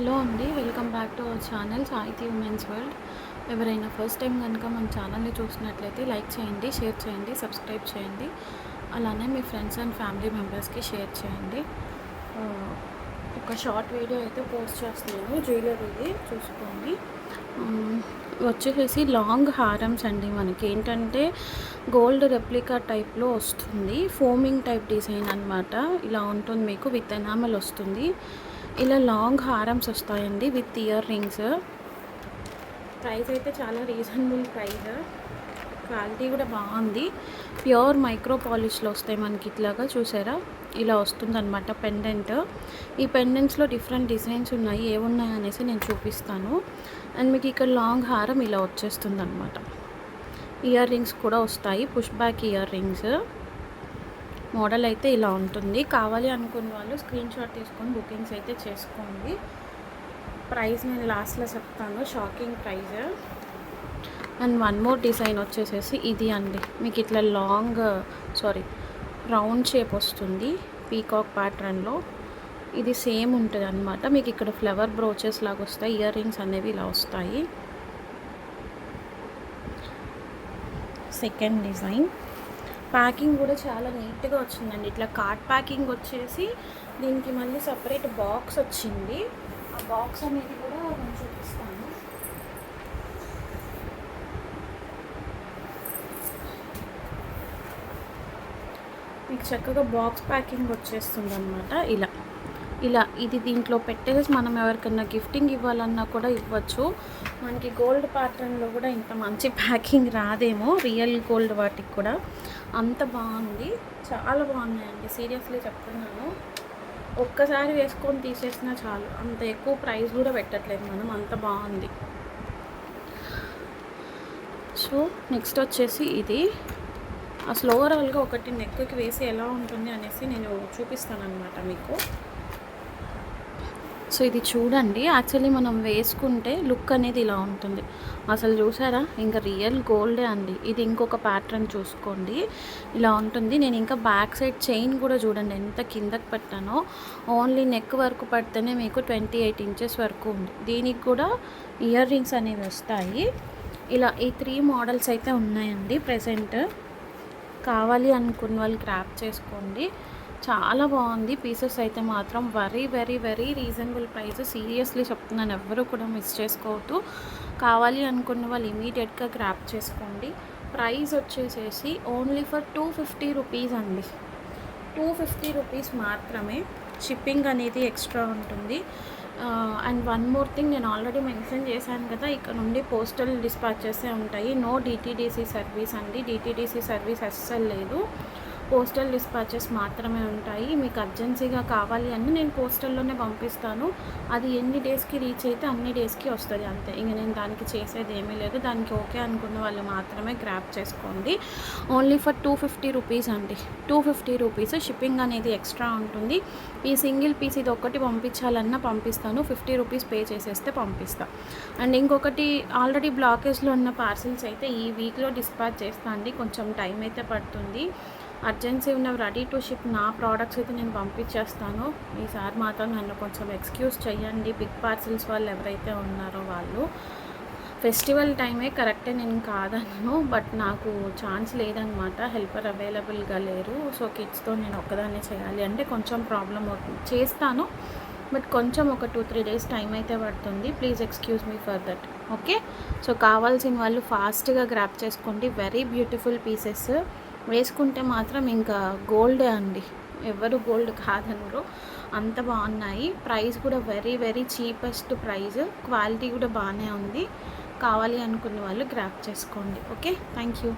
Hello అండి, welcome back to our channel సాహితీ women's world. ఎవరైనా ఫస్ట్ టైం కనుక మన ఛానల్ని చూసినట్లయితే లైక్ చేయండి, షేర్ చేయండి, సబ్స్క్రైబ్ చేయండి. అలానే మీ ఫ్రెండ్స్ అండ్ ఫ్యామిలీ మెంబర్స్కి షేర్ చేయండి. ఆ, ఒక షార్ట్ వీడియో అయితే పోస్ట్ చేస్తున్నాను, జ్యువెలరీది చూసుకోండి. వచ్చేసేసి లాంగ్ హారమ్స్ అండి. మనకి ఏంటంటే గోల్డ్ రెప్లికా టైప్లో వస్తుంది, ఫోమింగ్ టైప్ డిజైన్ అనమాట. ఇలా ఉంటుంది, మీకు విత్ ఎనామల్ వస్తుంది. ఇలా లాంగ్ హారమ్స్ వస్తాయండి విత్ ఇయర్ రింగ్స్. ప్రైస్ అయితే చాలా రీజనబుల్ ప్రైస్, క్వాలిటీ కూడా బాగుంది. ప్యూర్ మైక్రో పాలిష్లో వస్తాయి మనకి. ఇట్లాగా చూసారా, ఇలా వస్తుందన్నమాట పెండెంట్. ఈ పెండెంట్స్లో డిఫరెంట్ డిజైన్స్ ఉన్నాయి, ఏమున్నాయి అనేసి నేను చూపిస్తాను. అండ్ మీకు ఇక్కడ లాంగ్ హారం ఇలా వచ్చేస్తుంది అనమాట. ఇయర్ రింగ్స్ కూడా వస్తాయి, push back ear rings. Model అయితే ఇలా ఉంటుంది. కావాలి అనుకున్న వాళ్ళు స్క్రీన్ షాట్ తీసుకొని బుకింగ్స్ అయితే చేసుకోండి. ప్రైస్ నేను లాస్ట్లో చెప్తాను, shocking price. And one more design వచ్చేసేసి ఇది అండి. మీకు ఇట్లా రౌండ్ షేప్ వస్తుంది పీకాక్ ప్యాటర్న్లో. ఇది సేమ్ ఉంటుంది అనమాట. మీకు ఇక్కడ ఫ్లవర్ బ్రోచెస్ లాగా వస్తాయి, ఇయర్ రింగ్స్ అనేవి ఇలా వస్తాయి. సెకండ్ డిజైన్ ప్యాకింగ్ కూడా చాలా నీట్గా వచ్చిందండి. ఇట్లా కార్డ్ ప్యాకింగ్ వచ్చేసి దీనికి మళ్ళీ సపరేట్ బాక్స్ వచ్చింది. ఆ బాక్స్ అనేది కూడా నేను చూపిస్తాను. మీకు చక్కగా బాక్స్ ప్యాకింగ్ వచ్చేస్తుంది అనమాట. ఇలా ఇది దీంట్లో పెట్టేసి మనం ఎవరికైనా గిఫ్టింగ్ ఇవ్వాలన్నా కూడా ఇవ్వచ్చు. మనకి గోల్డ్ ప్యాటర్న్లో కూడా ఇంత మంచి ప్యాకింగ్ రాదేమో, రియల్ గోల్డ్ వాటికి కూడా. అంత బాగుంది, చాలా బాగున్నాయండి, సీరియస్లీ చెప్తున్నాను. ఒక్కసారి వేసుకొని తీసేసినా చాలు, అంత ఎక్కువ ప్రైస్ కూడా పెట్టట్లేదు మనం, అంత బాగుంది. సో నెక్స్ట్ వచ్చేసి ఇది అసలు ఓవరాల్గా ఒకటి నెక్కి వేసి ఎలా ఉంటుంది అనేసి నేను చూపిస్తాను అనమాట మీకు. సో ఇది చూడండి, యాక్చువల్లీ మనం వేసుకుంటే లుక్ అనేది ఇలా ఉంటుంది. అసలు చూసారా, ఇంకా రియల్ గోల్డే అండి. ఇది ఇంకొక ప్యాటర్న్ చూసుకోండి, ఇలా ఉంటుంది. నేను ఇంకా బ్యాక్ సైడ్ చైన్ కూడా చూడండి ఎంత కిందకి పెట్టానో. ఓన్లీ నెక్ వరకు పడితేనే మీకు 28 ఇంచెస్ వరకు ఉంది. దీనికి కూడా ఇయర్ రింగ్స్ అనేవి వస్తాయి. ఇలా ఈ 3 మోడల్స్ అయితే ఉన్నాయండి ప్రెజెంట్. కావాలి అనుకున్న వాళ్ళు గ్రాప్ చేసుకోండి. చాలా బాగుంది. పీసెస్ అయితే మాత్రం very very very reasonable price, seriously చెప్తున్నాను, ఎవ్వరూ కూడా మిస్ చేసుకోవద్దు. కావాలి అనుకున్న వాళ్ళు ఇమీడియట్గా గ్రాప్ చేసుకోండి. ప్రైస్ వచ్చేసేసి ఓన్లీ ఫర్ 250 రూపీస్ అండి. 250 రూపీస్ మాత్రమే. షిప్పింగ్ అనేది ఎక్స్ట్రా ఉంటుంది. అండ్ వన్ మోర్ థింగ్, నేను ఆల్రెడీ మెన్షన్ చేశాను కదా, ఇక్కడ నుండి పోస్టల్ డిస్పాచెసే ఉంటాయి. నో డిటీడీసీ సర్వీస్ అండి. డిటీడీసీ సర్వీస్ అస్సలు లేదు, పోస్టల్ డిస్పాచెస్ మాత్రమే ఉంటాయి. మీకు అర్జెన్సీగా కావాలి అని నేను పోస్టల్లోనే పంపిస్తాను. అది ఎన్ని డేస్కి రీచ్ అయితే అన్ని డేస్కి వస్తుంది, అంతే. ఇంక నేను దానికి చేసేది ఏమీ లేదు. దానికి ఓకే అనుకున్న వాళ్ళు మాత్రమే గ్రాప్ చేసుకోండి. ఓన్లీ ఫర్ 250 రూపీస్ అండి. 250 రూపీస్. షిప్పింగ్ అనేది ఎక్స్ట్రా ఉంటుంది. ఈ సింగిల్ పీస్ ఇది ఒకటి పంపించాలన్నా పంపిస్తాను, 50 రూపీస్ పే చేసేస్తే పంపిస్తాను. అండ్ ఇంకొకటి, ఆల్రెడీ బ్లాకేజ్లో ఉన్న పార్సిల్స్ అయితే ఈ వీక్లో డిస్పాచ్ చేస్తా అండి. కొంచెం టైం అయితే పడుతుంది. అర్జెన్సీ ఉన్న రెడీ టు షిప్ నా ప్రోడక్ట్స్ అయితే నేను పంపించేస్తాను. ఈసారి మాత్రం నన్ను కొంచెం ఎక్స్క్యూజ్ చేయండి, బిగ్ పార్సిల్స్ వాళ్ళు ఎవరైతే ఉన్నారో వాళ్ళు. ఫెస్టివల్ టైమే కరెక్టే, నేను కాదన్నాను, బట్ నాకు ఛాన్స్ లేదనమాట, హెల్పర్ అవైలబుల్గా లేరు. సో కిడ్స్తో నేను ఒక్కదాన్నే చేయాలి అంటే కొంచెం ప్రాబ్లం అవుతుంది. చేస్తాను, బట్ కొంచెం ఒక 2-3 డేస్ టైం అయితే పడుతుంది. Please excuse me for that, okay. So కావాల్సిన వాళ్ళు ఫాస్ట్గా గ్రాప్ చేసుకోండి. వెరీ బ్యూటిఫుల్ పీసెస్, వేసుకుంటే మాత్రం ఇంకా గోల్డే అండి, ఎవరు గోల్డ్ కాదనరు, అంత బాగున్నాయి. ప్రైస్ కూడా very very cheapest price, quality కూడా బాగానే ఉంది. కావాలి అనుకున్న వాళ్ళు గ్రాప్ చేసుకోండి, ఓకే. Thank you.